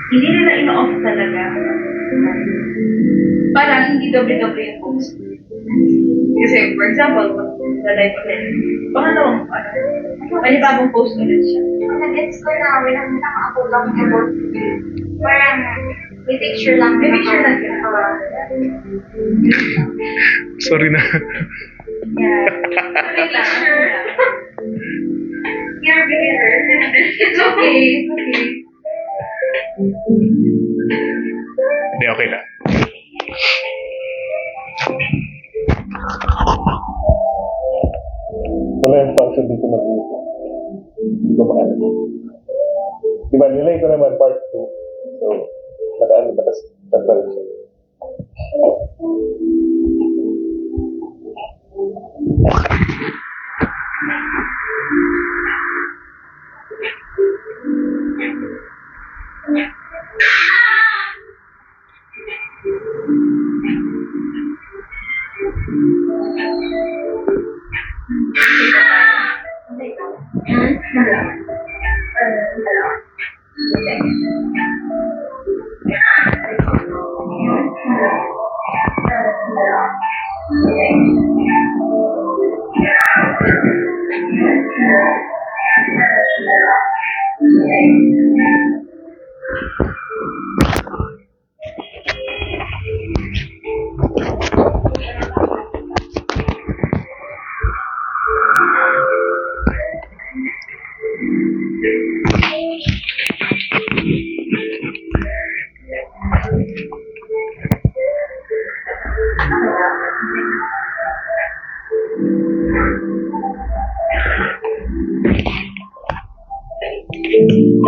hindi nila ino-off talaga para hindi doble-doble yung post. Kasi, for example, pag live ulit, pangalawang panibagong post ulit siya. Nag-gets ko na, walang ako lang about parang may picture lang. May picture lang sila. Sorry na. Yeah. May picture. You're beginner. It's okay. It's okay. Hindi, okay na. Wala yung function dito na dito. Hindi ko maalam. Diba, nilay ko naman part 2. So, naka-tagal siya.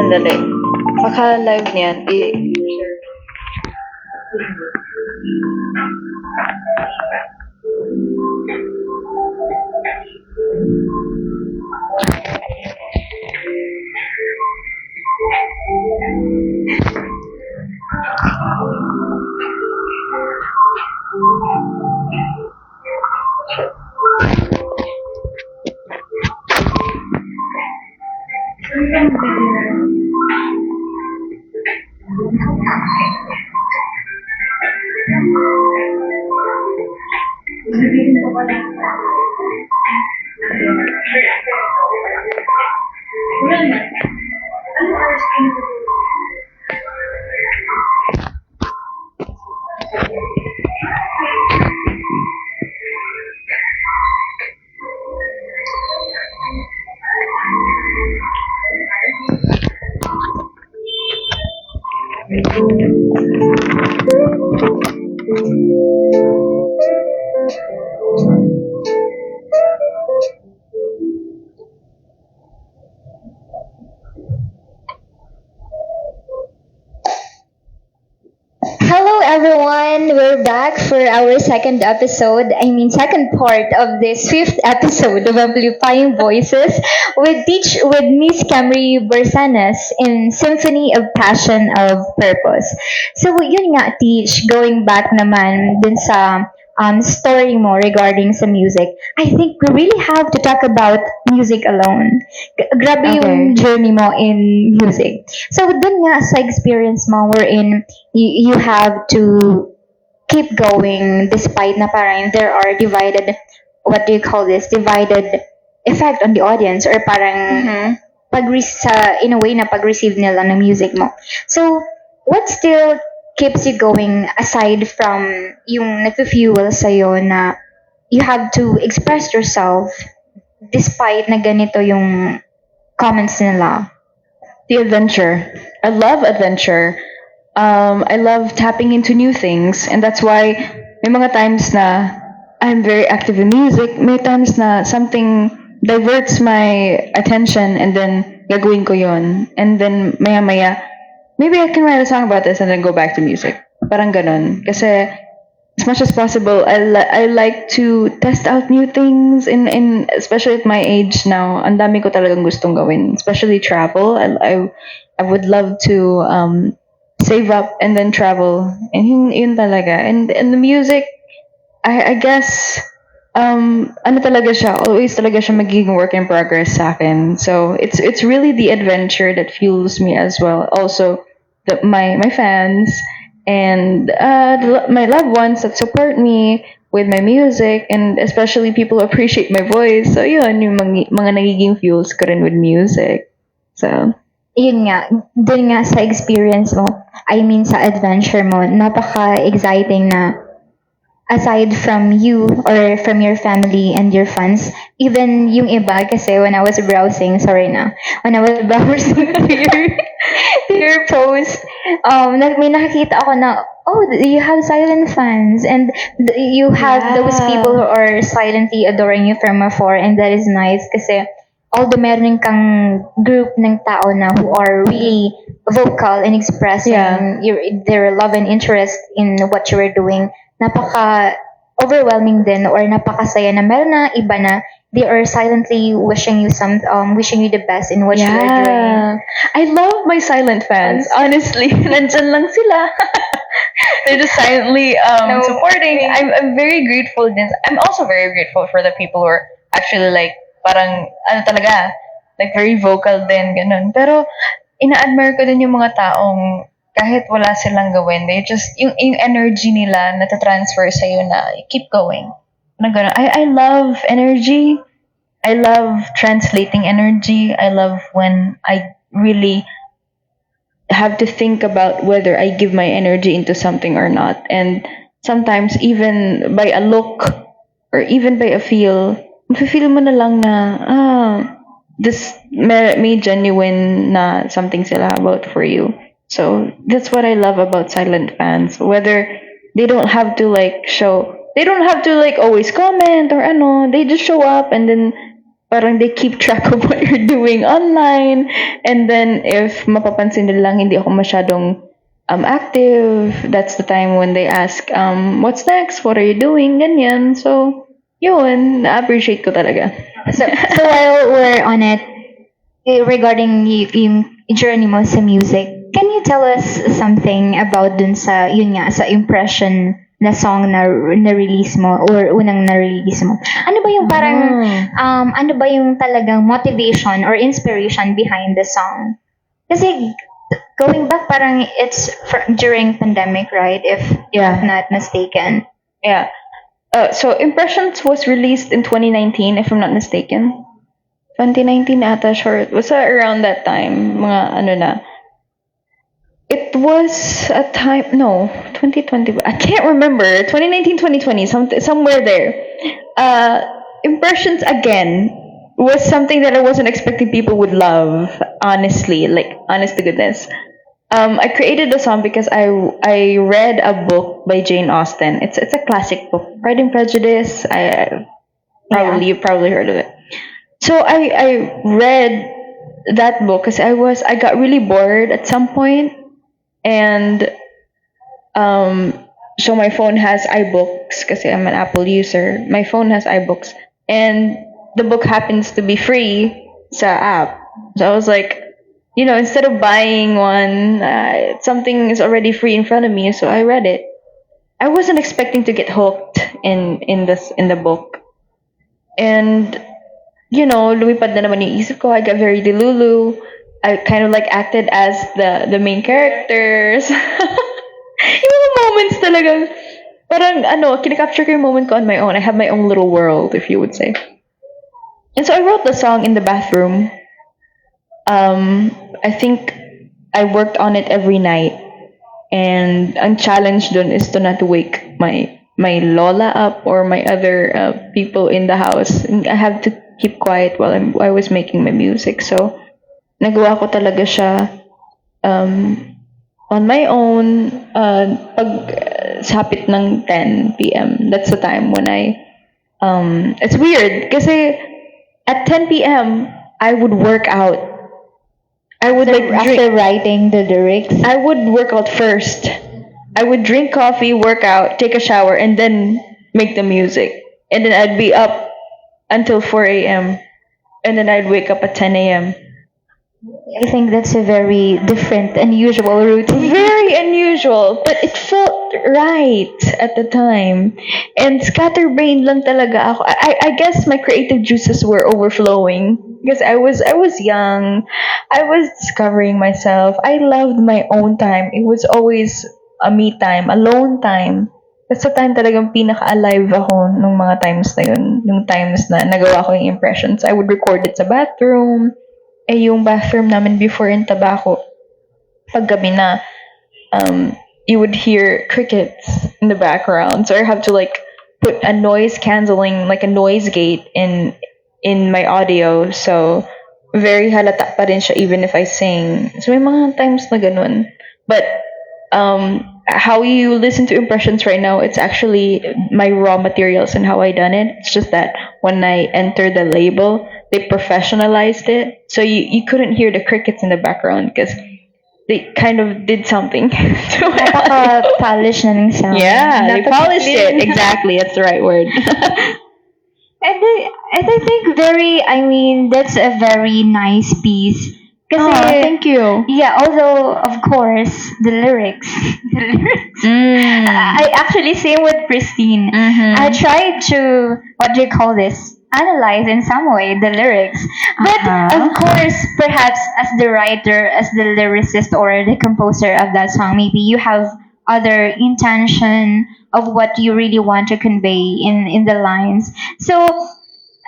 Sandali. Paka-live niyan, Hello everyone, we're back for our second part of this fifth episode of Amplifying Voices with Miss Camry Bersanas in Symphony of Passion of Purpose. So yun nga Teach, going back naman dun sa story mo regarding sa music, I think we really have to talk about music alone. Grabe yung journey mo in music. So dun nga sa experience mo wherein you have to keep going despite na parang there are divided, what do you call this, divided effect on the audience or parang sa in a way na pag-receive nila ng music mo. So what still keeps you going aside from yung nagfe-fuel sa'yo na you have to express yourself despite na ganito yung comments nila? the adventure. I love adventure. I love tapping into new things, and that's why may mga times na I'm very active in music. May times na something diverts my attention, and then gagawin ko yon. And then maya-maya, maybe I can write a song about this and then go back to music. Parang ganon. Kasi as much as possible, I like to test out new things in especially at my age now. Ang dami ko talagang gustong gawin, especially travel. I would love to save up and then travel. And yun talaga. And the music, I guess ano talaga siya, always talaga siya magiging work in progress sa akin. So it's really the adventure that fuels me as well. Also my fans and my loved ones that support me with my music, and especially people who appreciate my voice. So yun, yung mga nagiging fuels ko rin with music. So, Yun nga, dun nga sa experience mo, I mean sa adventure mo, napaka-exciting na aside from you or from your family and your fans, even yung iba, kasi when I was browsing, sorry na, when I was browsing to your post, may nakakita ako na, oh, you have silent fans and you have those people who are silently adoring you from afar, and that is nice kasi although meron kang group ng tao na who are really vocal and expressing their love and interest in what you are doing, napaka overwhelming din or napakasaya na meron na iba na they are silently wishing you wishing you the best in what you are doing. I love my silent fans. Honestly, nandyan lang sila. They're just silently supporting. I'm very grateful. I'm also very grateful for the people who are actually like parang ano talaga, like very vocal din ganun. Pero ina-admire ko din yung mga taong kahit wala silang gawin, they just yung energy nila natatransfer sa iyo na keep going. Na ganun. I love energy. I love translating energy. I love when I really have to think about whether I give my energy into something or not. And sometimes even by a look or even by a feel mo na lang na, this may genuine na something sila about for you. So, that's what I love about silent fans. Whether they don't have to always comment or ano, they just show up and then parang they keep track of what you're doing online. And then, if mapapansin nila lang hindi ako masyadong active, that's the time when they ask, what's next? What are you doing? Ganyan. So, yun, na-appreciate ko talaga. So while we're on it, regarding yung journey mo sa music, can you tell us something about dun sa, yun nga, sa impression na song na release mo or unang na release mo? Ano ba yung parang, ano ba yung talagang motivation or inspiration behind the song? Kasi going back, parang it's during pandemic, right? If I'm not mistaken. Yeah. So Impressions was released in 2019, if I'm not mistaken. 2019 ata, short. Was around that time. Mga ano na. It was a time, no, 2020. I can't remember. 2019, 2020, somewhere there. Impressions again was something that I wasn't expecting people would love. Honestly, like honest to goodness. I created the song because I read a book by Jane Austen. It's a classic book, Pride and Prejudice. You've probably heard of it. So I read that book because I got really bored at some point, and so my phone has iBooks because I'm an Apple user. My phone has iBooks, and the book happens to be free sa app. So I was like, instead of buying one, something is already free in front of me, so I read it. I wasn't expecting to get hooked in the book, and lumipad na naman yung isip ko. I got very delulu. I kind of like acted as the main characters. Yung mga moments talaga, parang kinakapture ko yung moment ko on my own. I have my own little world, if you would say. And so I wrote the song in the bathroom. I think I worked on it every night, and ang challenge dun is to not wake my lola up or my other people in the house. I have to keep quiet while I was making my music. So nagawa ko talaga siya on my own pag sapit ng 10 p.m. That's the time when it's weird kasi at 10 p.m. I would work out. I would After writing the lyrics? I would work out first. I would drink coffee, work out, take a shower, and then make the music. And then I'd be up until 4 a.m. And then I'd wake up at 10 a.m. I think that's a very different, unusual routine. Very unusual, but it felt right at the time. And scatterbrained lang talaga ako. I guess my creative juices were overflowing because I was young. I was discovering myself. I loved my own time. It was always a me time, alone time. That's the time talagang pinaka-alive ako nung mga times na yun. Nung times na nagawa ko yung impressions. I would record it sa bathroom. Yung bathroom namin before in Tabaco, pag gabi na, you would hear crickets in the background. So I have to like put a noise canceling, like a noise gate in my audio. So very halata pa rin siya even if I sing. So may mga times na ganun. But how you listen to impressions right now, it's actually my raw materials and how I done it. It's just that when I entered the label, they professionalized it. So you couldn't hear the crickets in the background because they kind of did something to my audio. Napaka-polish na ng sound. Yeah, they polished it. Napaka-clean. Exactly, that's the right word. And I think that's a very nice piece. Kasi, Oh, thank you. yeah, although, of course, the lyrics, the lyrics. I actually, same with Pristine. I tried to, what do you call this? Analyze in some way the lyrics. But, of course, perhaps as the writer, as the lyricist or the composer of that song, maybe you have other intention of what you really want to convey in the lines. So,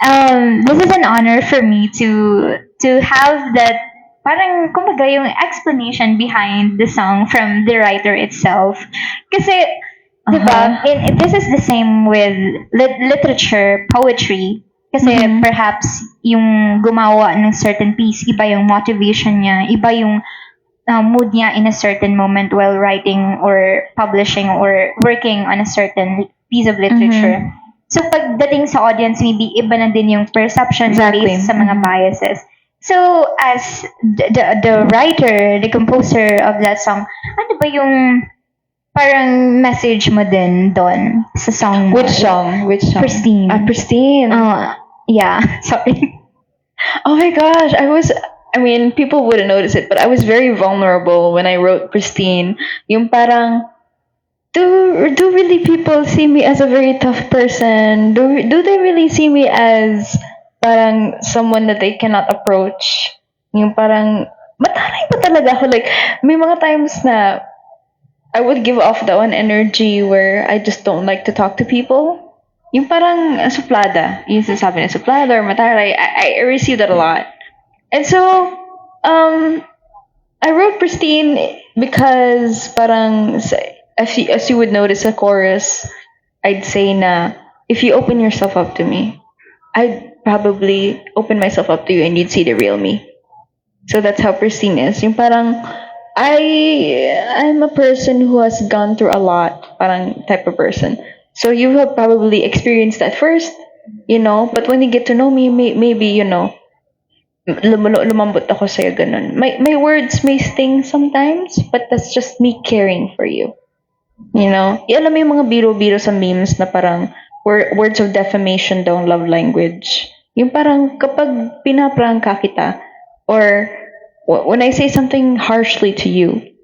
this is an honor for me to have that parang kumbaga yung explanation behind the song from the writer itself. Kasi, di ba, this is the same with literature, poetry. Kasi perhaps yung gumawa ng certain piece, iba yung motivation niya, iba yung mood niya in a certain moment while writing or publishing or working on a certain piece of literature. So pagdating sa audience, maybe iba na din yung perception Exactly. based sa mga biases. So as the writer, the composer of that song, ano ba yung parang message mo din doon sa song mo? Which song? Pristine. Pristine. Yeah, sorry. Oh my gosh, people wouldn't notice it, but I was very vulnerable when I wrote Pristine. Yung parang, do really people see me as a very tough person? Do they really see me as parang someone that they cannot approach? Yung parang, mataray ba talaga ako? Like, may mga times na I would give off that one energy where I just don't like to talk to people. Yung parang suplada. Yung sinasabi na suplada or mataray. I receive that a lot. And so, I wrote Pristine because parang, as you would notice a chorus, I'd say na, if you open yourself up to me, I'd probably open myself up to you and you'd see the real me. So that's how Pristine is. Yung parang, I'm a person who has gone through a lot, parang type of person. So you have probably experienced that first, but when you get to know me, maybe, lumambot ako sa'yo, ganun. My words may sting sometimes, but that's just me caring for you. Alam mo yung mga biro-biro sa memes na parang words of defamation daw ang love language. Yung parang kapag pinaprangka kita, or when I say something harshly to you,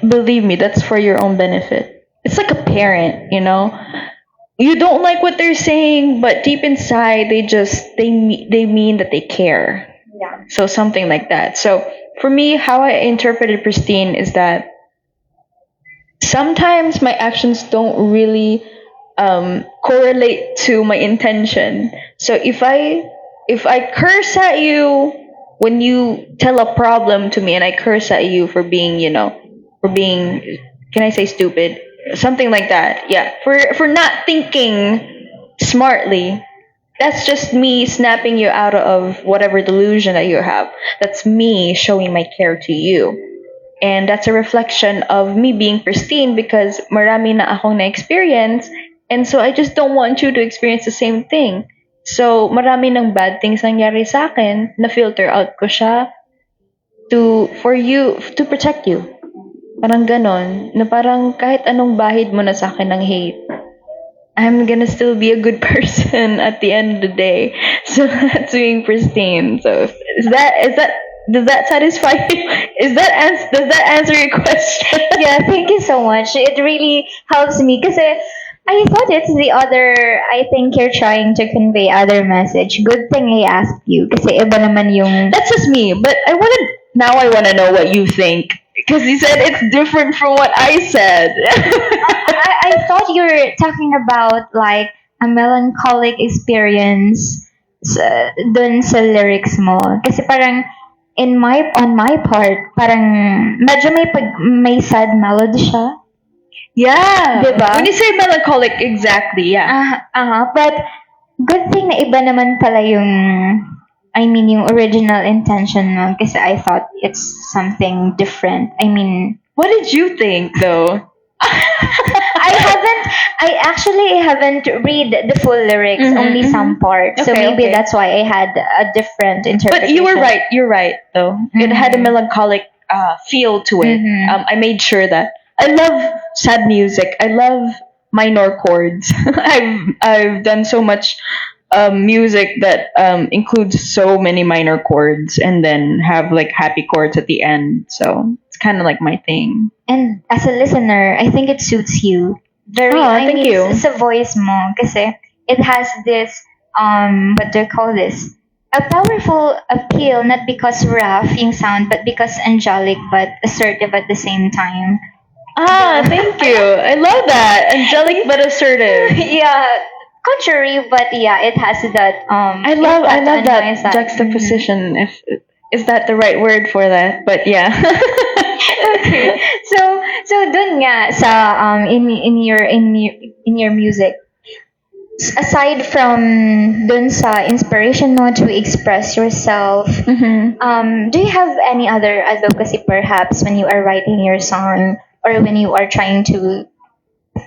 believe me, that's for your own benefit. It's like a parent, You don't like what they're saying, but deep inside, they mean that they care. Yeah. So something like that. So for me, how I interpreted Pristine is that sometimes my actions don't really correlate to my intention. So if I curse at you when you tell a problem to me, and I curse at you for being, can I say stupid? Something like that. Yeah. For not thinking smartly. That's just me snapping you out of whatever delusion that you have. That's me showing my care to you. And that's a reflection of me being pristine because marami na akong na-experience, and so I just don't want you to experience the same thing. So marami ng bad things nangyari sa akin, na-filter out ko siya for you, to protect you. Parang ganon, na parang kahit anong bahid mo na sa akin ng hate, I'm gonna still be a good person at the end of the day. So that's being pristine. So is that Does that satisfy you? Does that answer your question? Yeah, thank you so much. It really helps me because I thought it's the other. I think you're trying to convey other message. Good thing I asked you kasi iba naman yung. That's just me, but I wanna know what you think. Because you said it's different from what I said. I thought you were talking about like a melancholic experience dun sa lyrics mo. Kasi parang on my part, parang medyo may sad melody siya. Yeah. Diba? When you say melancholic, exactly, yeah. But good thing na iba naman pala yung original intention mo kasi I thought it's something different. I mean, What did you think, though? I actually haven't read the full lyrics, Mhm, only mhm. some parts. So Okay, maybe okay. that's why I had a different interpretation. But you were right. You're right, though. It had a melancholic feel to it. Mhm. I made sure that I love sad music. I love minor chords. I've done so much music that includes so many minor chords and then have like happy chords at the end. So it's kind of like my thing. And as a listener, I think it suits you. Very, Oh, thank you. Sa voice mo, kasi it has this, what do you call this? A powerful appeal, not because rough yung sound, but because angelic, but assertive at the same time. Thank you. I love that. Angelic but assertive. Yeah, contrary, but yeah, it has that, I love impact on my that side. juxtaposition. If is that the right word for that? But yeah. Okay. So dun nga sa in your music, aside from dun sa inspiration mo to express yourself, do you have any other advocacy perhaps when you are writing your song or when you are trying to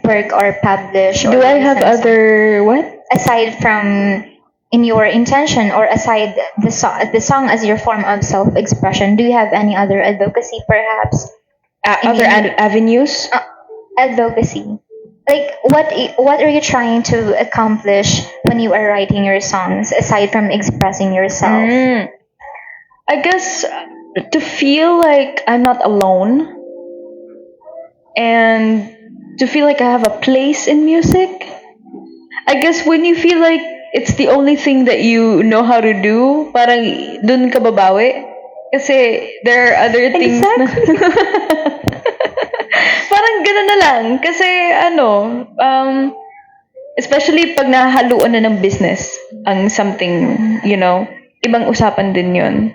work or publish? Or Do I have release a song? other what? Aside from in your intention or aside the song as your form of self-expression, do you have any other advocacy perhaps? Other avenues? Advocacy. Like what are you trying to accomplish when you are writing your songs aside from expressing yourself? I guess to feel like I'm not alone and to feel like I have a place in music. I guess when you feel like it's the only thing that you know how to do, parang dun ka babawi. Kasi there are other things na... Parang gano'n na lang. Kasi especially pag nahaluan na ng business ang something, ibang usapan din yun.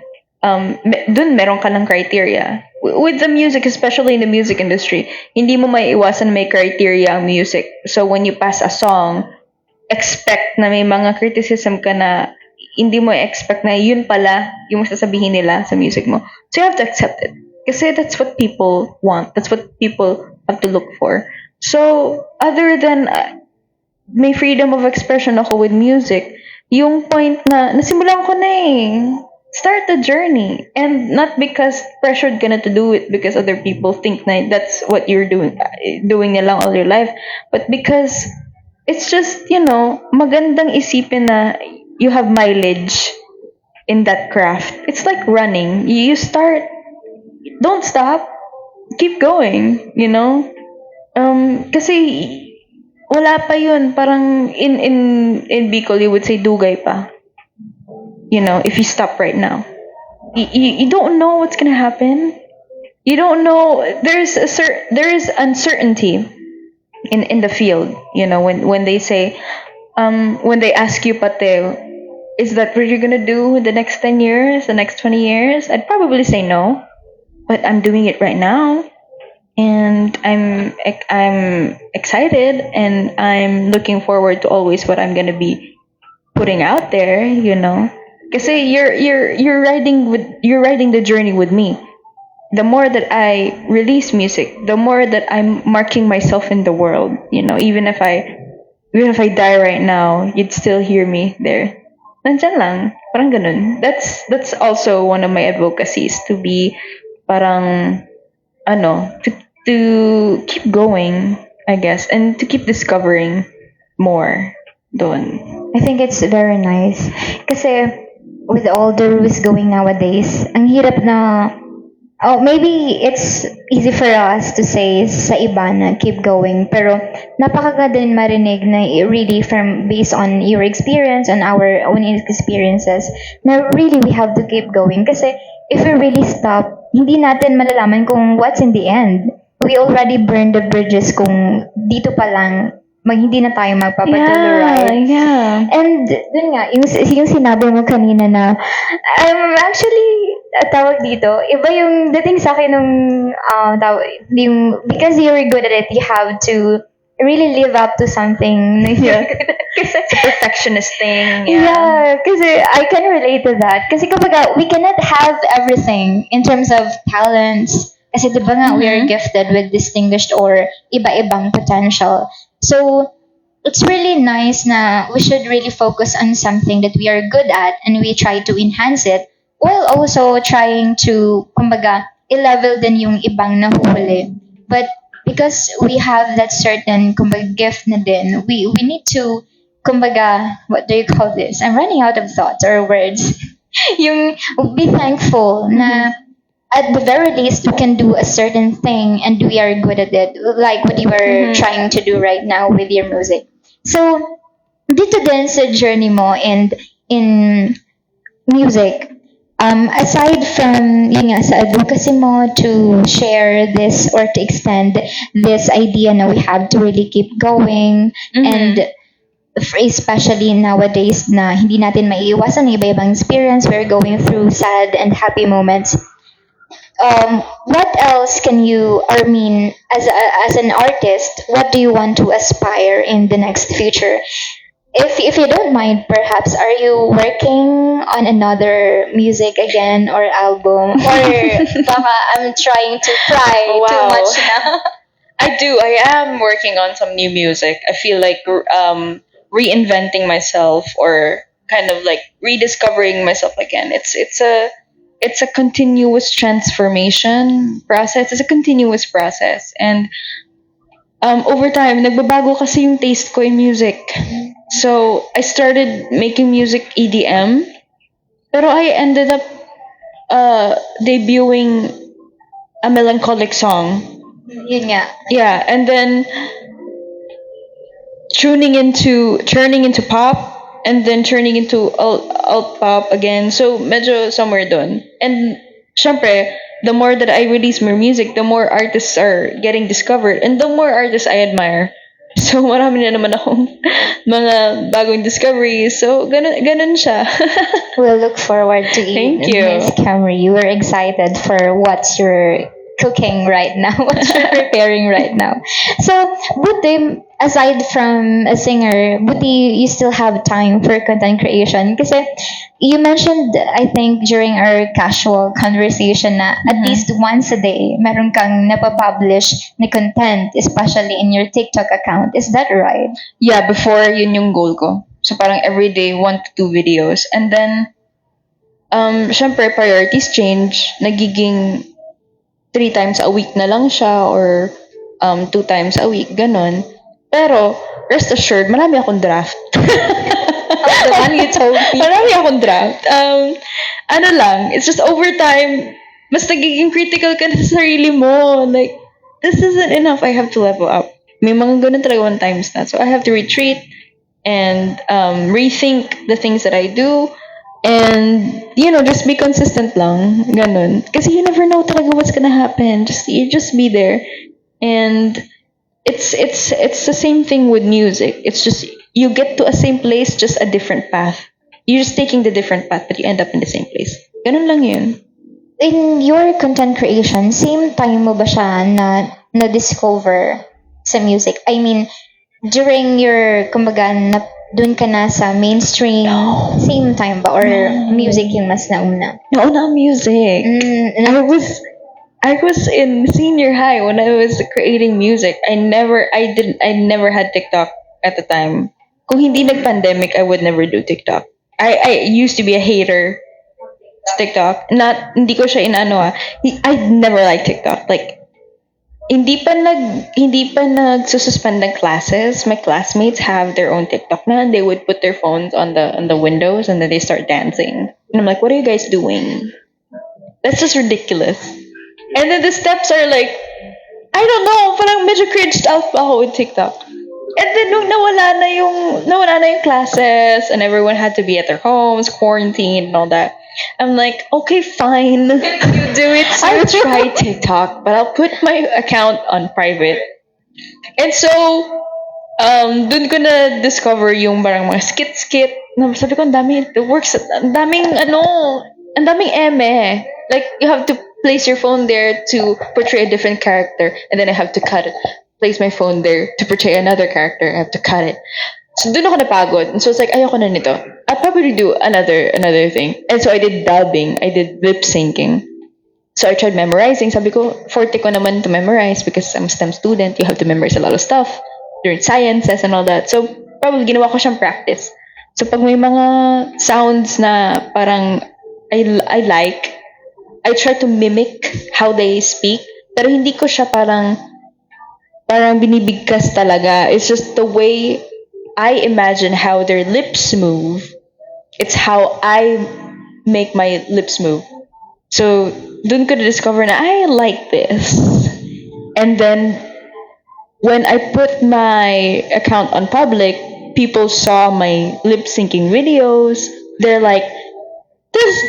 Dun meron ka ng criteria. With the music, especially in the music industry, hindi mo maiiwasan na may criteria ang music. So when you pass a song, expect na may mga criticism ka na hindi mo expect na yun pala yung sasabihin nila sa music mo. So you have to accept it. Kasi that's what people want. That's what people have to look for. So, other than may freedom of expression ako with music, yung point na nasimulan ko na start the journey. And not because pressured ka na to do it because other people think na that's what you're doing na lang all your life. But because it's just, magandang isipin na you have mileage in that craft. It's like running. You start, don't stop, keep going, kasi wala pa yun. Parang in Bicol, you would say dugay pa. If you stop right now. You don't know what's gonna happen. You don't know. There is uncertainty in the field. When they say, when they ask you, Pate, is that what you're gonna do in the next 10 years, the next 20 years? I'd probably say no, but I'm doing it right now, and I'm excited, and I'm looking forward to always what I'm gonna be putting out there. Kasi you're riding the journey with me. The more that I release music, the more that I'm marking myself in the world. Even if I die right now, you'd still hear me there. Nandyan lang. Parang ganun. That's also one of my advocacies, to be parang, to keep going, I guess, and to keep discovering more doon. I think it's very nice. Kasi with all the rules going nowadays, ang hirap na, oh, maybe it's easy for us to say sa iba na keep going, pero napakaganda din marinig na really from based on your experience, on our own experiences, na really we have to keep going. Kasi if we really stop, hindi natin malalaman kung what's in the end. We already burned the bridges kung dito pa lang hindi na tayo magpapatuloy, right? Yeah. And dun nga, yung sinabi mo kanina na, actually, tawag dito, iba yung dating sa akin nung, because you're good at it, you have to really live up to something. Yeah. Kasi, It's a perfectionist thing. yeah, kasi I can relate to that. Kasi kumbaga, we cannot have everything in terms of talents. Kasi di ba nga, we are gifted with distinguished or iba-ibang potential. So, it's really nice na we should really focus on something that we are good at and we try to enhance it while also trying to, kumbaga, i-level din yung ibang nahuli. But because we have that certain, kumbaga, gift na din, we need to, kumbaga, what do you call this? I'm running out of thoughts or words. Yung be thankful na at the very least we can do a certain thing and we are good at it, like what you are trying to do right now with your music. So dito din sa journey mo and in music, aside from yun nga, sa advocacy mo to share this or to extend this idea na we have to really keep going, and especially nowadays na hindi natin maiiwasan ng iba-ibang experience, we're going through sad and happy moments. What else can you, I mean, as an artist, what do you want to aspire in the next future? If you don't mind, perhaps, are you working on another music again or album? Or baka I'm trying to pry too Wow. much na? I am working on some new music. I feel like reinventing myself or kind of like rediscovering myself again. It's a continuous transformation process. It's a continuous process. And over time, nagbabago kasi yung taste ko in music. So, I started making music EDM. Pero I ended up debuting a melancholic song. Yun nga. Yeah, and then turning into pop, and then turning into alt pop again. So medyo somewhere dun. And syempre, the more that I release more music, the more artists are getting discovered, and the more artists I admire. So marami na naman akong mga bagong discoveries. So ganun siya. We'll look forward to it. Thank you. Miss Camry. We're excited for what you're cooking right now, what you're preparing right now. So, buti, aside from a singer, buti you still have time for content creation. Kasi you mentioned, I think, during our casual conversation na at least once a day, meron kang napapublish na content, especially in your TikTok account. Is that right? Yeah, before yun yung goal ko. So parang everyday 1 to 2 videos. And then syempre priorities change. Nagiging 3 times a week na lang siya or 2 times a week, ganon. Pero rest assured, marami akong draft. The one you told me. Marami akong draft. Ano lang, it's just over time, mas nagiging critical ka na sa sarili mo. Like, this isn't enough. I have to level up. May mga ganun talaga 1 times na. So I have to retreat and rethink the things that I do. And, just be consistent lang. Ganun. Kasi you never know talaga what's gonna happen. You just be there. And it's the same thing with music. It's just, you get to a same place, just a different path. You're just taking the different path, but you end up in the same place. Ganun lang yun. In your content creation, same time mo ba siya na-discover sa music? I mean, during your, kumbaga, dun ka na sa mainstream, same time ba? Or music yung mas nauna? No, not music. I was in senior high when I was creating music. I never had TikTok at the time. Kung hindi nag-pandemic, I would never do TikTok. I used to be a hater sa TikTok. Hindi ko siya inaano. I never liked TikTok. Like, hindi pa nagsususpend ng classes. My classmates have their own TikTok na, and they would put their phones on the windows and then they start dancing. And I'm like, what are you guys doing? That's just ridiculous. And then the steps are like, I don't know, parang medyo cringed out pa ako with TikTok. And then nung nawala na yung classes and everyone had to be at their homes, quarantined and all that, I'm like, okay, fine. You do it I'll try TikTok, but I'll put my account on private. And so, dun ko na discover yung parang mga skit. Na sabi ko, ang dami, it works, ang daming eme. Like, you have to place your phone there to portray a different character, and then I have to cut it. Place my phone there to portray another character, I have to cut it. So, dun ako napagod. And so, it's like, ayoko na nito. I'll probably do another thing. And so, I did dubbing. I did lip syncing. So, I tried memorizing. Sabi ko, forte ko naman to memorize because I'm a STEM student. You have to memorize a lot of stuff during sciences and all that. So, probably ginawa ko siyang practice. So, pag may mga sounds na parang I like, I try to mimic how they speak. Pero hindi ko siya parang binibigkas talaga. It's just the way I imagine how their lips move. It's how I make my lips move. So, dun ko discover na I like this. And then, when I put my account on public, people saw my lip syncing videos. They're like,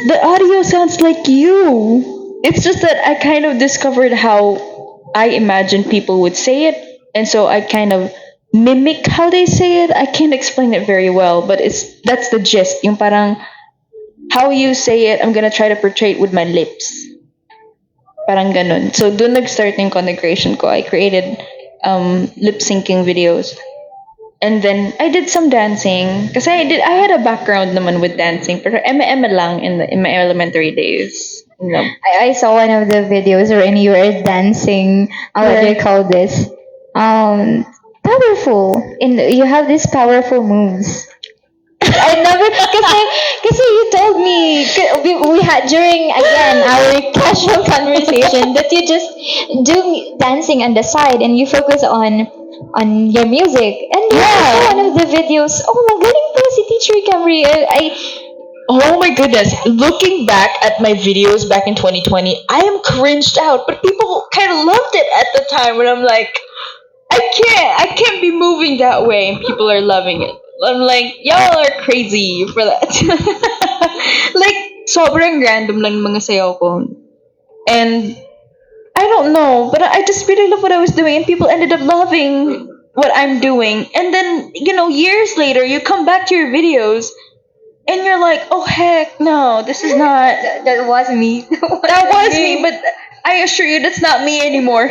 the audio sounds like you. It's just that I kind of discovered how I imagine people would say it. And so I kind of mimic how they say it. I can't explain it very well, but that's the gist. Yung parang how you say it, I'm gonna try to portray it with my lips. Parang ganun. So dun nag-start yung content creation ko. I created lip syncing videos. And then I did some dancing kasi I had a background naman with dancing, pero eme lang in my elementary days. You know. I saw one of the videos wherein you were dancing. What do you call this? Powerful. You have these powerful moves. I never kasi you told me we had during again our casual conversation that you just do dancing on the side and you focus on your music. And yeah, one of the videos. Oh, magaling pala si Teacher Camry. Oh my goodness. Looking back at my videos back in 2020, I am cringed out, but people kind of loved it at the time when I'm like, I can't be moving that way and people are loving it. I'm like, y'all are crazy for that. Like, sobrang random lang mga sayaw ko. And I don't know, but I just really love what I was doing and people ended up loving what I'm doing. And then, years later, you come back to your videos and you're like, oh heck no, this is not. That was me. That was me, but I assure you that's not me anymore.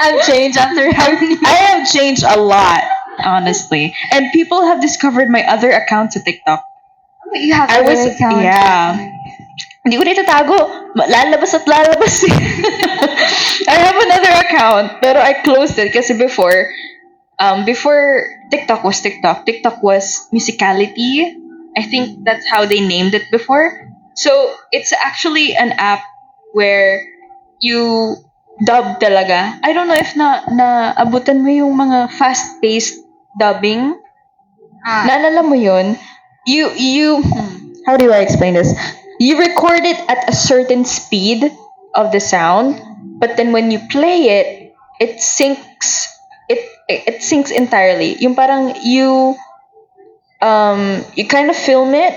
I've changed after having you. I have changed a lot, honestly. And people have discovered my other accounts at TikTok. You have another account. Yeah. Hindi ko na itatago. Lalabas at lalabas. I have another account, pero I closed it kasi before TikTok was Musicality. I think that's how they named it before. So, it's actually an app where you dub talaga. I don't know if naabutan mo yung mga fast-paced dubbing. Naalala mo yun? How do I explain this? You record it at a certain speed of the sound, but then when you play it syncs. It syncs entirely. Yung parang you kind of film it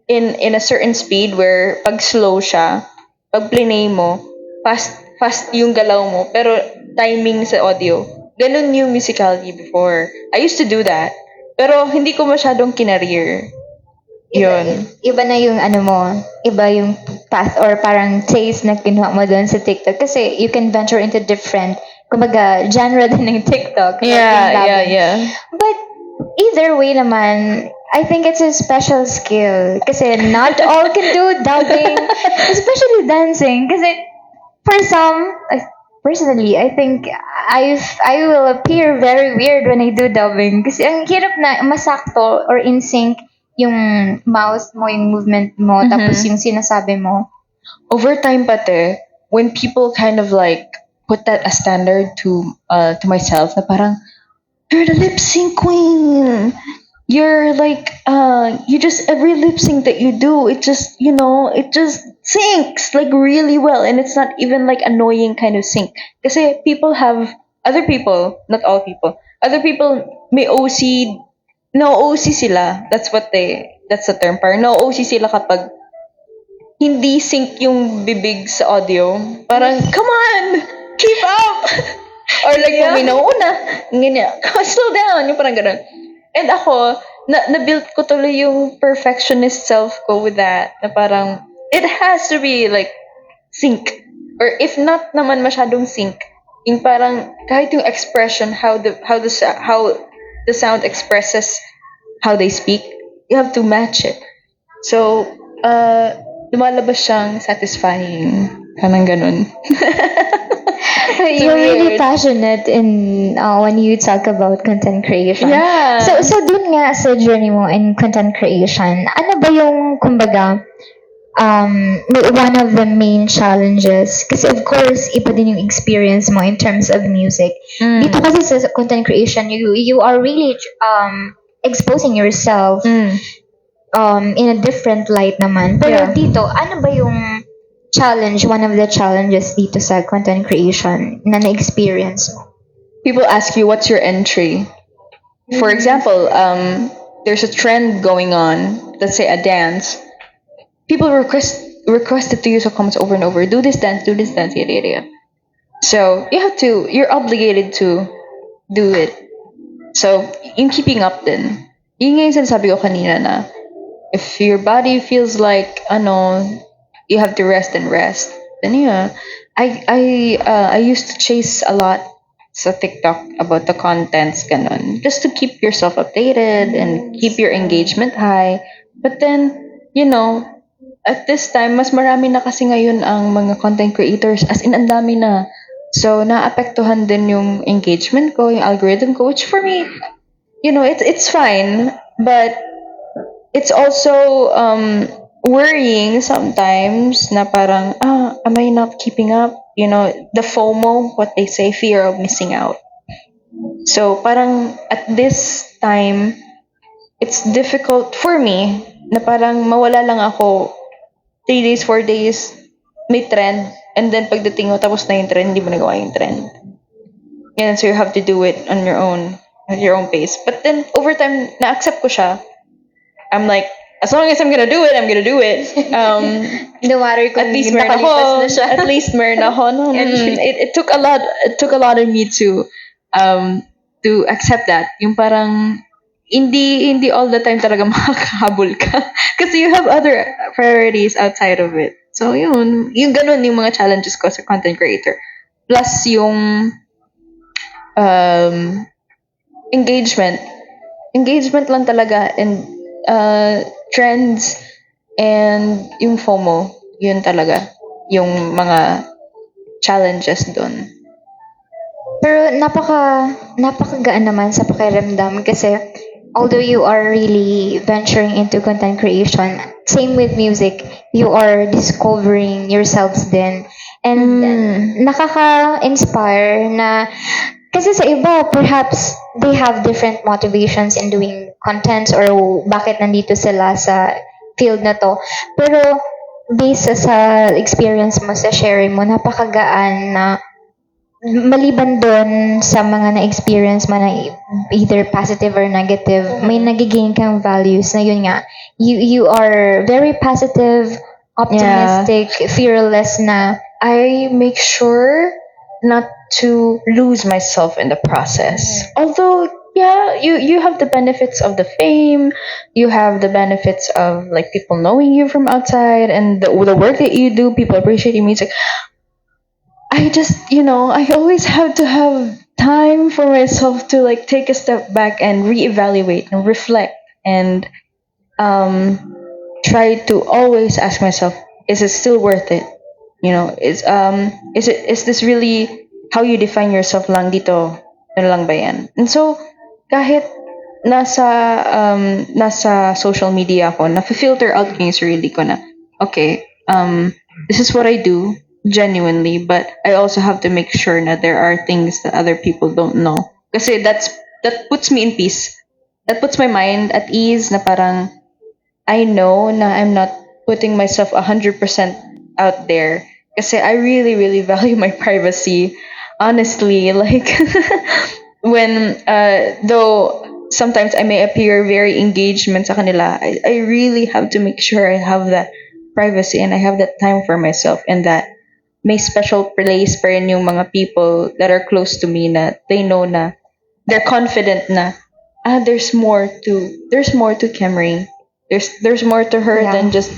in a certain speed where pag slow siya, pag plinay mo, fast yung galaw mo, pero timing sa audio. Ganun yung Musicality before. I used to do that, pero hindi ko masyadong kinareer. Yun. Iba na yung iba yung path or parang taste na kinuha mo doon sa TikTok kasi you can venture into different kumbaga genre din ng TikTok. Yeah. But either way naman, I think it's a special skill kasi not all can do dubbing, especially dancing kasi for some personally, I think I will appear very weird when I do dubbing kasi ang hirap na masakto or in sync yung mouse mo, yung movement mo, tapos yung sinasabi mo. Over time pati, when people kind of like put that as standard to myself na parang you're the lip sync queen. You're like you just every lip sync that you do, it just it just syncs like really well, and it's not even like annoying kind of sync. Kasi other people, not all people, other people may OC, no OC sila. That's the term. Parang no OC sila kapag hindi sync yung bibig sa audio. Parang, come on! Keep up! Or like, kung may nauna, ganyan, slow down, yung parang ganun. And ako, na-build ko tuloy yung perfectionist self ko with that. Na parang, it has to be like, sync. Or if not naman masyadong sync, yung parang, kahit yung expression, how the sound expresses how they speak, you have to match it. So, lumalabas siyang satisfying. Parang ganun. You're really passionate in when you talk about content creation. Yeah. So dun nga sa journey mo in content creation, ano ba yung, kumbaga, one of the main challenges? Kasi of course, iba din yung experience mo in terms of music. Dito kasi sa content creation, you are really exposing yourself in a different light naman. Pero dito, ano ba yung one of the challenges dito sa content creation na na-experience mo? People ask you, what's your entry? For example, there's a trend going on, let's say a dance. People request it to you sa comments over and over. Do this dance, yada, yada, yada. So, you're obligated to do it. So, yung keeping up din. Yung nga yung sinasabi ko kanina na, if your body feels like, you have to rest, then yeah. I used to chase a lot sa TikTok about the contents, ganon. Just to keep yourself updated and keep your engagement high. But then, at this time, mas marami na kasi ngayon ang mga content creators, as in ang dami na. So, naapektuhan din yung engagement ko, yung algorithm ko, which for me, it's fine, but it's also worrying sometimes na parang, am I not keeping up? The FOMO, what they say, fear of missing out. So, parang at this time, it's difficult for me na parang mawala lang ako 3 days, 4 days, may trend, and then pagdating mo, tapos na yung trend, hindi mo nagawa yung trend. And so you have to do it on your own, at your own pace. But then, over time, na-accept ko siya. I'm like, as long as I'm gonna do it, I'm gonna do it. No matter kung at least meron nakalipas na siya. At least meron ako. No, it took a lot. It took a lot of me to accept that. Yung parang hindi all the time talaga makakahabol ka. Kasi you have other priorities outside of it. So yung ganun yung mga challenges ko sa content creator. Plus yung engagement. Engagement lang talaga, and trends and yung FOMO, yun talaga yung mga challenges doon. Pero napakagaan naman sa pakiramdam kasi although you are really venturing into content creation, same with music, you are discovering yourselves din. And nakaka-inspire na, kasi sa iba, perhaps they have different motivations in doing contents or bakit nandito sila sa field na to. Pero based sa experience mo, sa sharing mo, napakagaan na maliban doon sa mga na-experience mo na either positive or negative, may nagigain kang values na yun nga. You are very positive, optimistic, fearless na. I make sure not to lose myself in the process. Although, yeah, you have the benefits of the fame, you have the benefits of like people knowing you from outside, and the work that you do, people appreciate your music. I just, I always have to have time for myself to like take a step back and reevaluate and reflect and try to always ask myself, is it still worth it? Is this really how you define yourself lang dito? Ano lang ba yan? And so, kahit nasa social media ako, na-filter out ko yung sarili ko na, okay, this is what I do, genuinely, but I also have to make sure that there are things that other people don't know. Kasi that puts me in peace. That puts my mind at ease na parang I know na I'm not putting myself 100% out there. Kasi I really, really value my privacy. Honestly, like when though sometimes I may appear very engagement sa kanila, I really have to make sure I have that privacy and I have that time for myself, and that may special place pa rin yung mga people that are close to me na they know na they're confident na there's more to Camry. There's more to her Yeah. than just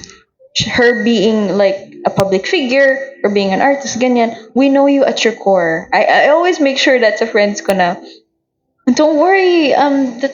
her being like a public figure or being an artist, ganyan. We know you at your core. I always make sure that sa friends ko na, don't worry, the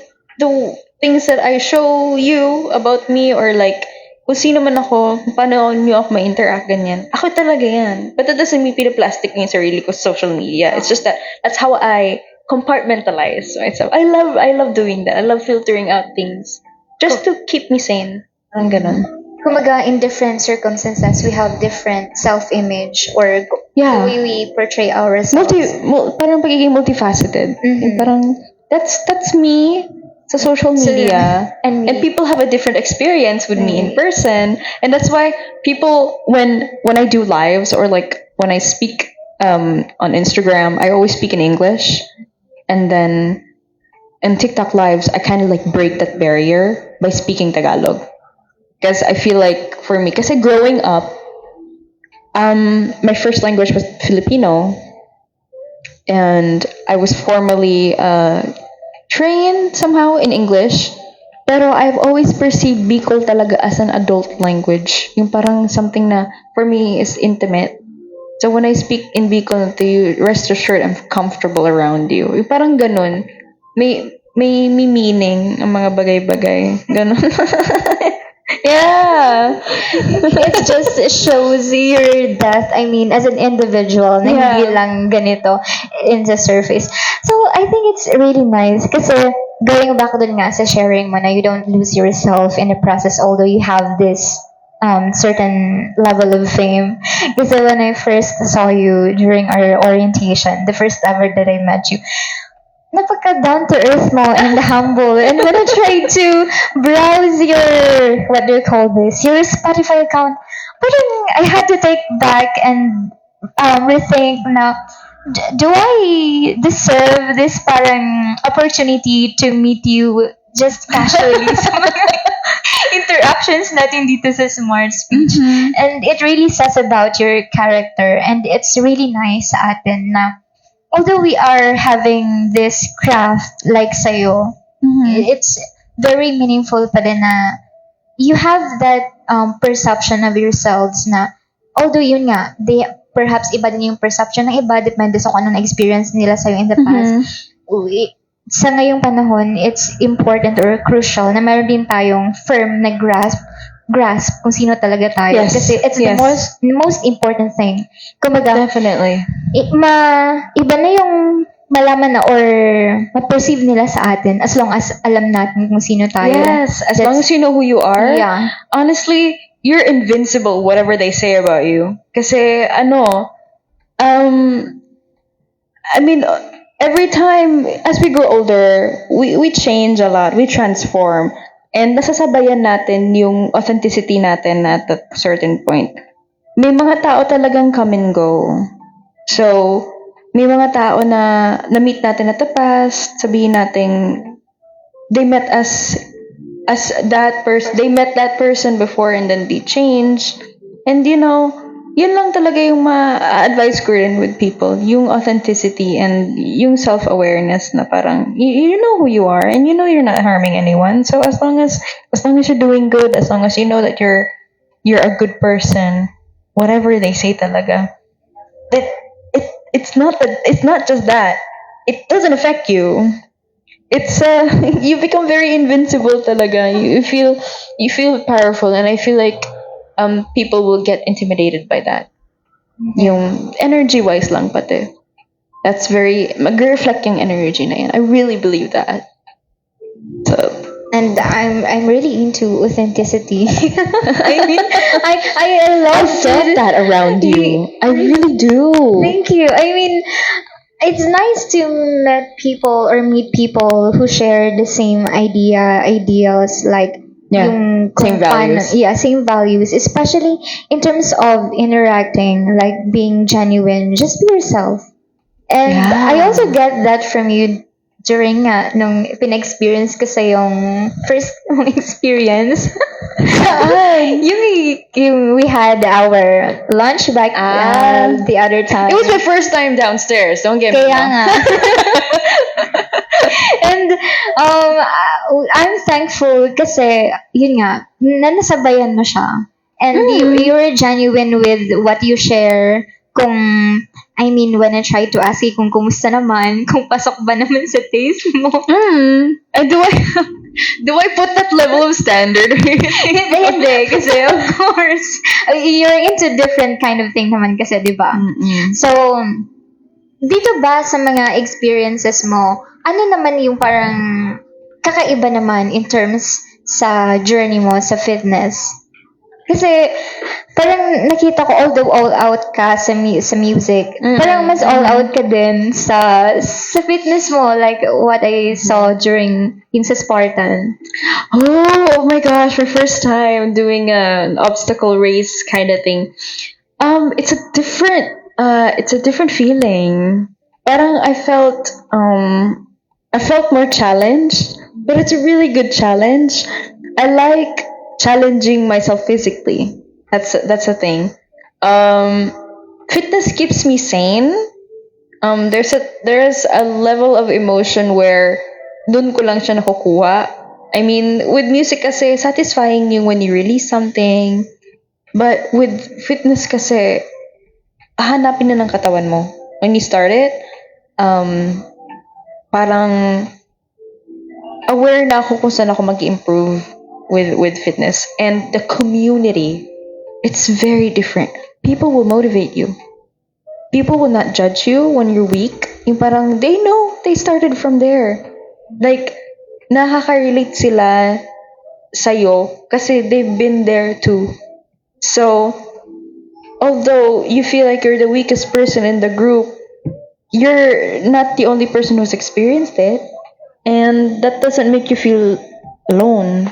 things that I show you about me, or like kung sino man ako, kung paano nyo ako ma-interact, ganyan. Ako talaga yan. But that doesn't mean pinaplastic yung sarili ko sa social media. It's just that that's how I compartmentalize myself. I love doing that. I love filtering out things just to keep me sane. Ang ganun. Kumaga, in different circumstances, we have different self-image or Yeah. the way we portray ourselves. Parang pagiging multifaceted. Mhm. Yung parang, that's me sa social media. and And people have a different experience with me in person. And that's why people, when I do lives, or like when I speak on Instagram, I always speak in English. And then in TikTok lives, I kind of like break that barrier by speaking Tagalog. Because I feel like for me, kasi growing up, my first language was Filipino, and I was formally trained somehow in English. Pero I've always perceived Bicol talaga as an adult language. Yung parang something na for me is intimate. So when I speak in Bicol to you, rest assured I'm comfortable around you. Yung parang ganun. May meaning ang mga bagay-bagay. Ganun. Yeah. it just shows your depth, I mean, as an individual, na Yeah. hindi lang ganito in the surface. So, I think it's really nice kasi going back dun nga sa sharing mo na you don't lose yourself in the process although you have this certain level of fame. Kasi when I first saw you during our orientation, the first ever that I met you, napaka down to earth mo and humble. And when I tried to browse your, what do you call this, your Spotify account, parang I had to take back and rethink na, do I deserve this parang opportunity to meet you just casually sa mga interactions natin dito sa Smart Speech? And it really says about your character, and it's really nice sa atin na although we are having this craft like sa'yo, it's very meaningful pa din na you have that perception of yourselves na although yun nga, they perhaps iba din yung perception ng iba depende sa kung anong na-experience nila sa'yo in the past. Sa ngayong panahon, it's important or crucial na meron din tayong firm na grasp kung sino talaga tayo. Yes. Kasi it's Yes. the most important thing. Kumaga, Definitely. iba na yung malaman na or ma-perceive nila sa atin as long as alam natin kung sino tayo. Yes, as long as you know who you are. Yeah. Honestly, you're invincible whatever they say about you. Kasi I mean, every time as we grow older, we change a lot, we transform, and nasasabayan natin yung authenticity natin at a certain point. May mga tao talagang come and go. So, may mga tao na na-meet natin at the past, sabihin natin, they met us as that person, they met that person before and then they changed. And yun lang talaga yung ma-advise ko rin with people, yung authenticity and yung self-awareness na parang, you know who you are and you know you're not harming anyone. So as long as you're doing good, as long as you know that you're a good person, whatever they say talaga, that it's not just that. It doesn't affect you. It's you become very invincible talaga. You feel powerful, and I feel like people will get intimidated by that. Yung energy wise lang pati. That's very mag-reflect yung energy na yan. I really believe that. So And I'm really into authenticity. I mean, I love I felt that around you. I really do. Thank you. I mean, it's nice to meet people who share the same ideals, like Yeah, yung same kung paano- values. yeah, same values, especially in terms of interacting, like being genuine. Just be yourself. And Yeah. I also get that from you during nung pinexperience ko sa yung first mong experience. yung we had our lunch back the other time. It was my first time downstairs. Don't get me Kaya wrong. nga. And I'm thankful kasi yun nga, nasabayan mo siya. And you were genuine with what you share. When I try to ask you kung kumusta naman, kung pasok ba naman sa taste mo. And do I put that level of standard? Hindi, kasi of course, you're into different kind of thing naman kasi, di ba? So, dito ba sa mga experiences mo, ano naman yung parang kakaiba naman in terms sa journey mo sa fitness? Kasi parang nakita ko although all out ka sa music, parang mas all out ka din sa fitness mo, like what I saw during yung sa Spartan. Oh my gosh, my first time doing an obstacle race kind of thing. It's a different feeling. Parang I felt more challenged, but it's a really good challenge. I like challenging myself physically. That's a thing. Fitness keeps me sane. There's a level of emotion where dun ko lang siya nakukuha. I mean, with music kasi satisfying yung when you release something. But with fitness kasi hanapin na ng katawan mo. When you start it, parang aware na ako kung saan ako mag-improve with fitness. And the community, it's very different. People will motivate you. People will not judge you when you're weak. Yung parang, they know, they started from there. Like, nakaka-relate sila sa'yo kasi they've been there too. So, although you feel like you're the weakest person in the group, you're not the only person who's experienced it. And that doesn't make you feel alone.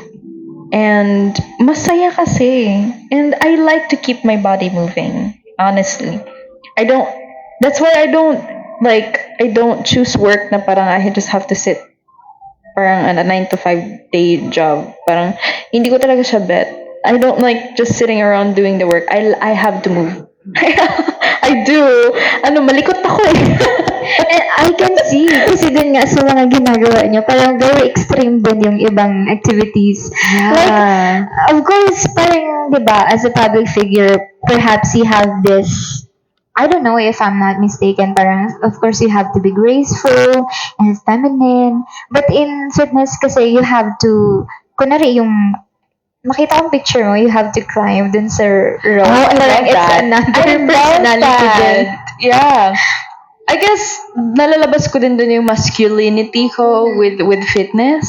And masaya kasi. And I like to keep my body moving, honestly. That's why I don't choose work na parang I just have to sit. Parang a 9 to 5 day job. Parang hindi ko talaga siya bet. I don't like just sitting around doing the work. I have to move. I do. Malikot ako eh. And I can see, kasi din nga sa mga ginagawa niyo, parang very extreme din yung ibang activities. Like, of course, parang, di ba, as a public figure, perhaps you have this, I don't know if I'm not mistaken, parang, of course, you have to be graceful and feminine. But in fitness kasi, you have to, kunwari yung, makita kong picture mo, you have to climb dun sa rope. Oh, I Parang love that. It's another I love personality din. that. Yeah. I guess nalalabas ko din dun yung masculinity ko with fitness.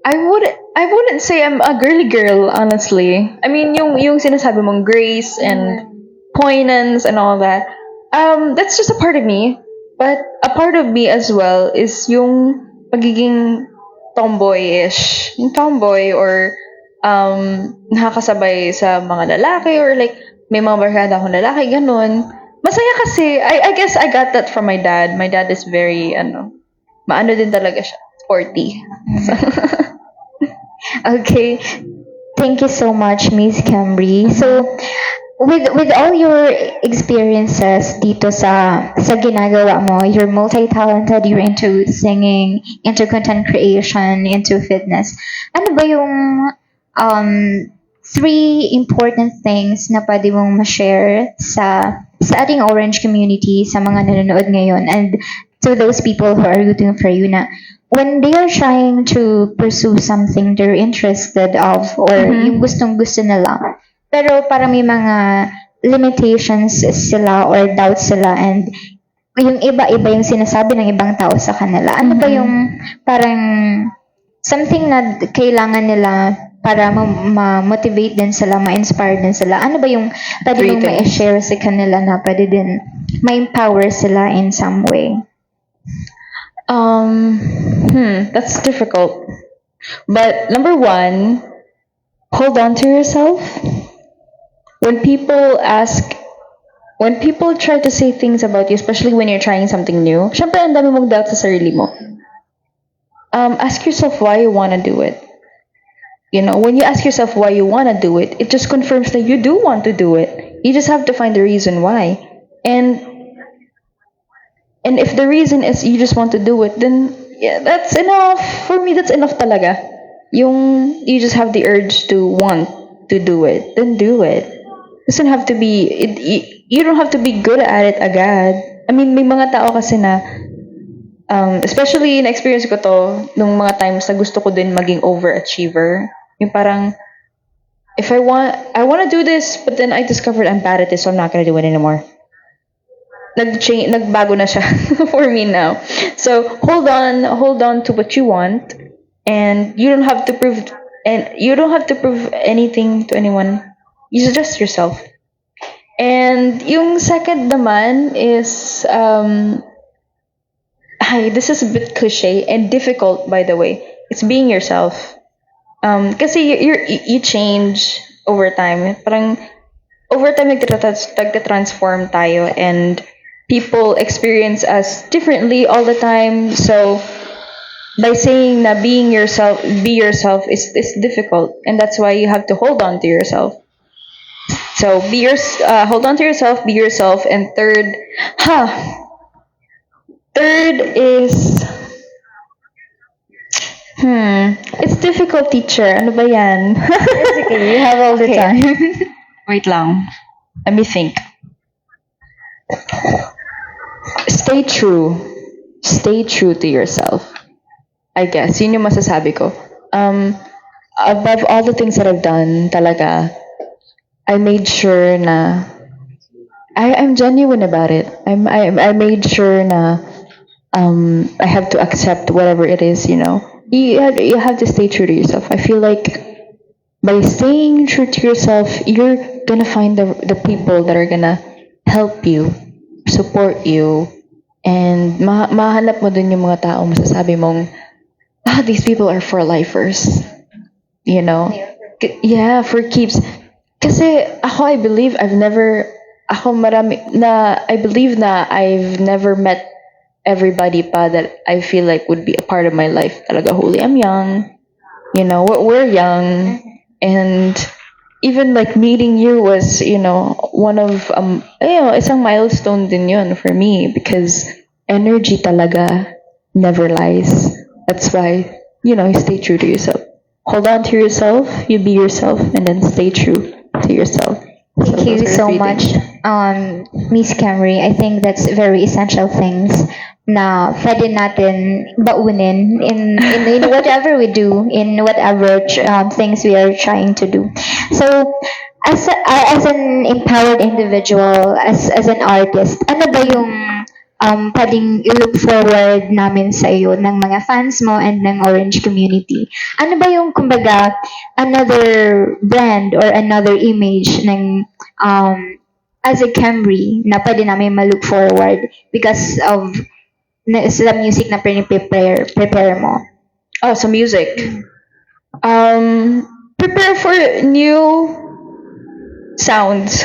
I wouldn't say I'm a girly girl, honestly. I mean, yung sinasabi mong grace and poignance and all that. That's just a part of me. But a part of me as well is yung pagiging tomboyish. Yung tomboy or nakakasabay sa mga lalaki or like may mga barkada akong lalaki, ganun. Masaya kasi. I guess I got that from my dad. My dad is very, maano din talaga siya. Sporty. So, Okay. Thank you so much, Miss Camry. So, with all your experiences dito sa ginagawa mo, you're multi-talented, you're into singing, into content creation, into fitness. Ano ba yung 3 important things na pwede mong ma-share sa ating Orange community, sa mga nanonood ngayon, and to those people who are rooting for you na when they are trying to pursue something they're interested of or yung gustong-gusto nila, pero parang may mga limitations sila or doubts sila and yung iba-iba yung sinasabi ng ibang tao sa kanila. Ano ba yung parang something na kailangan nila para ma-motivate din sila, ma-inspire din sila. Ano ba yung pwede Three mong things. ma-share sa kanila na pwede din ma-empower sila in some way? That's difficult. But number one, hold on to yourself. When people try to say things about you, especially when you're trying something new, syempre ang dami mong doubt sa sarili mo. Ask yourself why you want to do it. You know, when you ask yourself why you want to do it, it just confirms that you do want to do it. You just have to find the reason why. And if the reason is you just want to do it, then yeah, that's enough. For me, that's enough talaga. You just have the urge to want to do it, then do it. Doesn't have to be, you don't have to be good at it agad. I mean, may mga tao kasi na, especially na-experience ko to, nung mga times na gusto ko din maging overachiever. Yung parang, if I want to do this, but then I discovered I'm bad at this, so I'm not gonna do it anymore. Nagbago na siya for me now. So hold on to what you want, and you don't have to prove anything to anyone. You just yourself. And yung second naman is this is a bit cliche and difficult, by the way. It's being yourself. Kasi you change over time. Parang over time nagtatransform tayo, and people experience us differently all the time. So by saying na be yourself is difficult, and that's why you have to hold on to yourself. So hold on to yourself, be yourself, and third is it's difficult, teacher. Ano ba yan? Basically, you have all the Okay. time. Wait lang. Let me think. Stay true. Stay true to yourself. I guess. Yun yung masasabi ko. Above all the things that I've done, talaga, I made sure na I'm genuine about it. I made sure na I have to accept whatever it is, you know. You have to stay true to yourself. I feel like by staying true to yourself, you're gonna find the people that are gonna help you, support you, and mahanap mo dun yung mga tao masasabi mong, these people are for lifers. You know? Yeah, for keeps. Kasi ako, I believe I've never met everybody pa that I feel like would be a part of my life. Talaga, huli, I'm young. You know, we're young. And even like meeting you was, you know, one of, isang milestone din yun for me, because energy talaga never lies. That's why, you know, you stay true to yourself. Hold on to yourself, you be yourself, and then stay true to yourself. Thank you those are so three much, things. Miss Camry. I think that's very essential things na pwede natin baunin in whatever we do, in whatever things we are trying to do. So, as an empowered individual, as an artist, ano ba yung pwedeng i-look forward namin sa iyo ng mga fans mo and ng Orange community? Ano ba yung, kumbaga, another brand or another image ng as a Camry na pwede namin ma-look forward because of sa music na prepare mo? Oh, some music. Prepare for new sounds.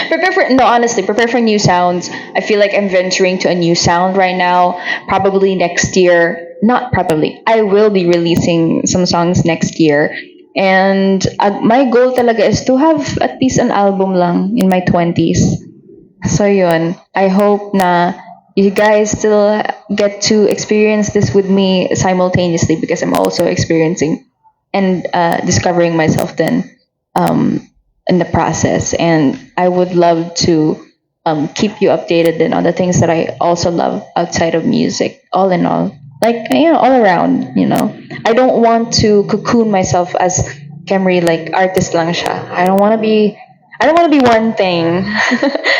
Prepare for new sounds. I feel like I'm venturing to a new sound right now. Probably next year. Not probably. I will be releasing some songs next year. And my goal talaga is to have at least an album lang in my 20s. So yun. I hope na you guys still get to experience this with me simultaneously, because I'm also experiencing and discovering myself then in the process. And I would love to keep you updated then on the things that I also love outside of music, all in all. Like, you know, all around, you know. I don't want to cocoon myself as Camry, like artist lang siya. I don't want to be one thing.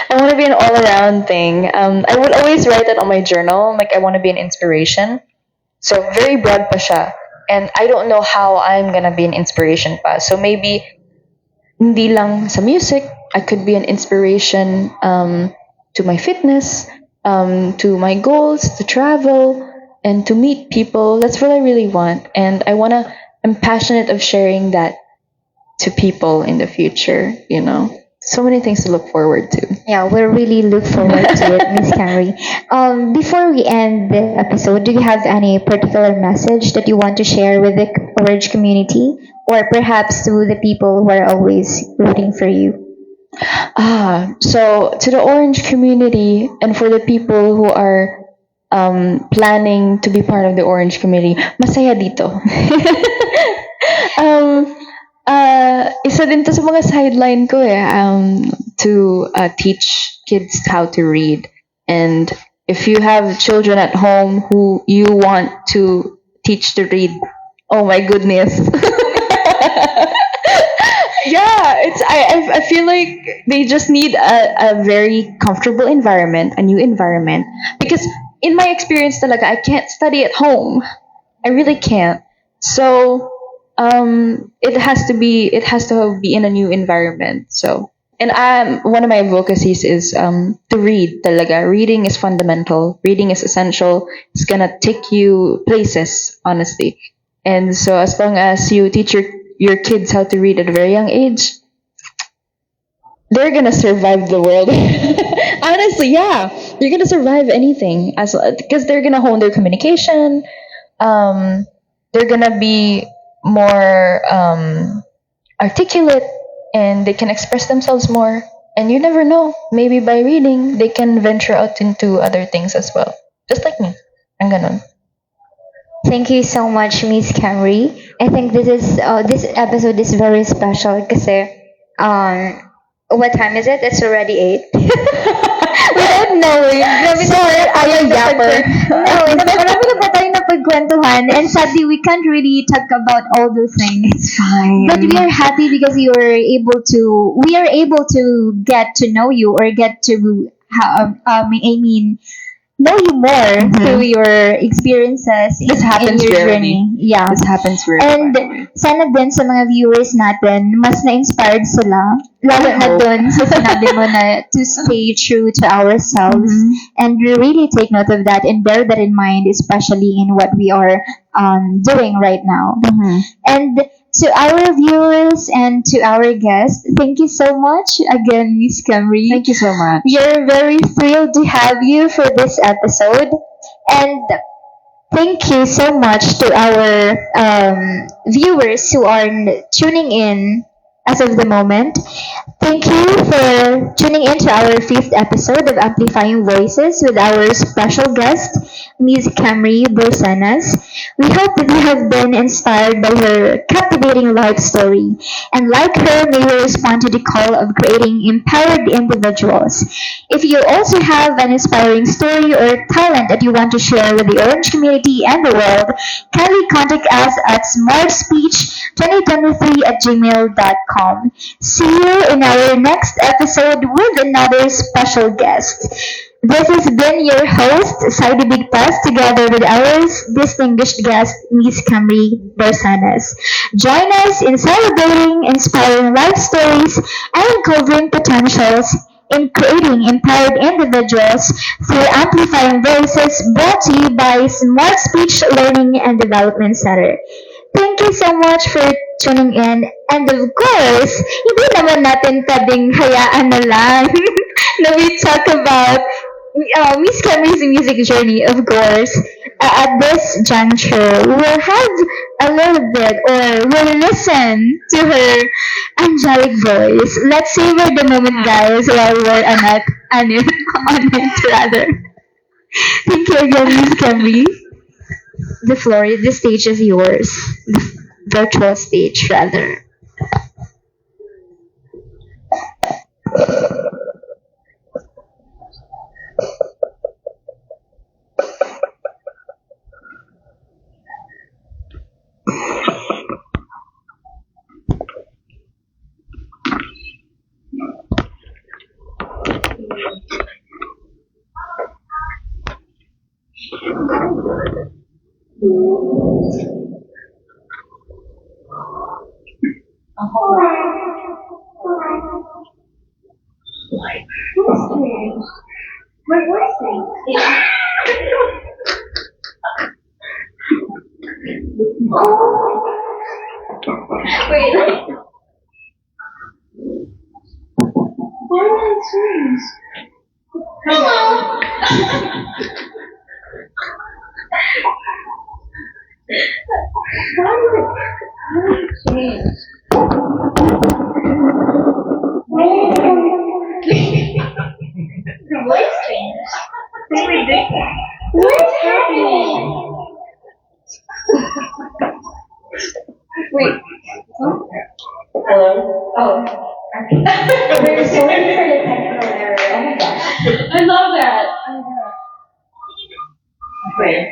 I want to be an all-around thing. I would always write that on my journal. Like, I want to be an inspiration. So, very broad pa siya. And I don't know how I'm gonna be an inspiration pa. So maybe hindi lang sa music, I could be an inspiration to my fitness, to my goals, to travel, and to meet people. That's what I really want. And I'm passionate of sharing that to people in the future, you know. So many things to look forward to. Yeah, we really look forward to it, Miss Camry. Before we end the episode, do you have any particular message that you want to share with the Orange community, or perhaps to the people who are always rooting for you? So to the Orange community and for the people who are planning to be part of the Orange community, masaya dito. Isa din to sa mga sideline ko to teach kids how to read. And if you have children at home who you want to teach to read, oh my goodness. Yeah, I feel like they just need a very comfortable environment, a new environment. Because in my experience talaga, I can't study at home. I really can't. So it has to be in a new environment. So, and one of my advocacies is to read talaga. Reading is fundamental. Reading is essential. It's gonna take you places, honestly. And so as long as you teach your kids how to read at a very young age, they're gonna survive the world. Honestly, yeah, you're gonna survive anything because they're gonna hone their communication. They're gonna be more articulate, and they can express themselves more. And you never know, maybe by reading they can venture out into other things as well, just like me. Ang ganon. Thank you so much, Miss Camry. I think this episode is very special kasi what time is it? It's already 8. Without knowing. Grabe Sorry, na I am yapper. No, marami na pa tayo napagkwentuhan, and sadly we can't really talk about all those things. It's fine. But we are happy because we are able to get to know you, or get to know you more through your experiences This happens in your rarely. journey. Yeah. This happens rarely. And sana din sa mga viewers natin, mas na-inspired sila. Lalo na dun sa sinabi mo na to stay true to ourselves. And we really take note of that and bear that in mind, especially in what we are doing right now. And to our viewers and to our guests, thank you so much again, Miss Camry. Thank you so much. We are very thrilled to have you for this episode. And thank you so much to our viewers who are tuning in as of the moment. Thank you for tuning in to our 5th episode of Amplifying Voices with our special guest, Ms. Camry Bersanas. We hope that you have been inspired by her captivating life story, and like her, may you respond to the call of creating empowered individuals. If you also have an inspiring story or talent that you want to share with the Orange community and the world, kindly contact us at smartspeech2023@gmail.com. See you in our next episode with another special guest. This has been your host, Saidi Bigpas, together with our distinguished guest, Ms. Camry Bersanas. Join us in celebrating inspiring life stories and uncovering potentials in creating empowered individuals through Amplifying Voices, brought to you by Smart Speech Learning and Development Center. Thank you so much for tuning in. And of course, hindi naman natin pwedeng hayaan na lang na we talk about Miss Camry's music journey, of course. At this juncture, we'll have a little bit, or we'll listen to her angelic voice. Let's savor the moment, guys, while we're on it, rather. Thank you again, Miss Camry. The stage is yours. The virtual stage, rather. My voice thing. Wait. Why are my twins? Hello. The voice changed. What's happening? Wait. Hello? Oh. We're sorry for the technical error. Oh my gosh. I love that. Wait.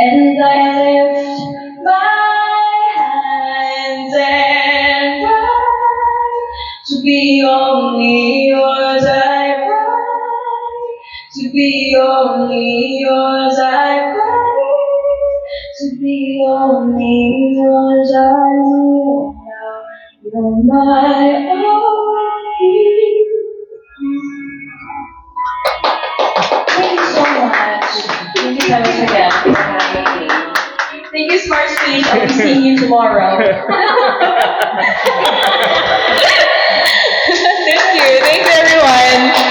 And I lift my hands and pray to be only yours. I pray to be only yours. I pray to be only yours. I know now you're my only. Thank you so much. Thank you so much again for having me. Thank you, Smart Speech. I'll be seeing you tomorrow. everyone.